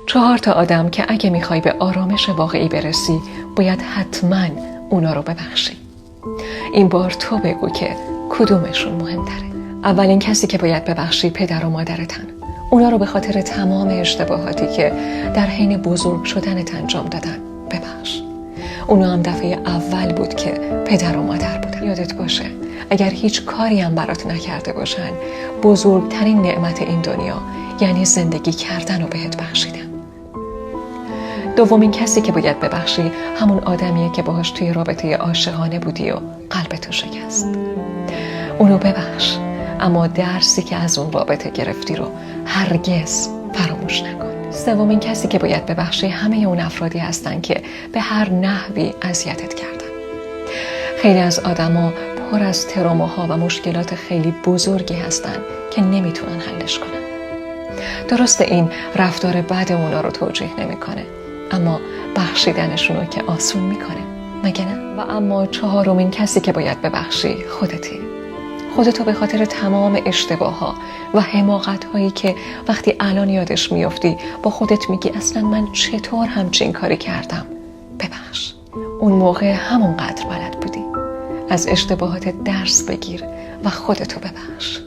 4 آدم که اگه میخوای به آرامش واقعی برسی باید حتما اونا رو ببخشی. این بار تو بگو که کدومشون مهمتره. اولین کسی که باید ببخشی پدر و مادرتن. اونا رو به خاطر تمام اشتباهاتی که در حین بزرگ شدنت انجام دادن ببخش. اونا هم دفعه اول بود که پدر و مادر بودن. یادت باشه اگر هیچ کاری هم برات نکرده باشن، بزرگترین نعمت این دنیا یعنی زندگی کردن و بهت بخشیدن. دومین کسی که باید ببخشی همون آدمیه که باهاش توی رابطه عاشقانه بودی و قلبتو شکست. اونو ببخش، اما درسی که از اون رابطه گرفتی رو هرگز فراموش نکن. سومین کسی که باید ببخشی همه اون افرادی هستن که به هر نحوی اذیتت کردن. خیلی از آدما پر از تروماها و مشکلات خیلی بزرگی هستن که نمیتونن حلش کنن. درسته این رفتار بد اونا رو توجیه نمیکنه، اما بخشیدنشونو که آسون میکنه، مگه نه؟ و اما 4مین کسی که باید ببخشی خودتی. خودتو به خاطر تمام اشتباهها و حماقت‌هایی که وقتی الان یادش میافتی با خودت میگی اصلا من چطور همچین کاری کردم ببخش. اون موقع همونقدر بلد بودی. از اشتباهات درس بگیر و خودتو ببخش.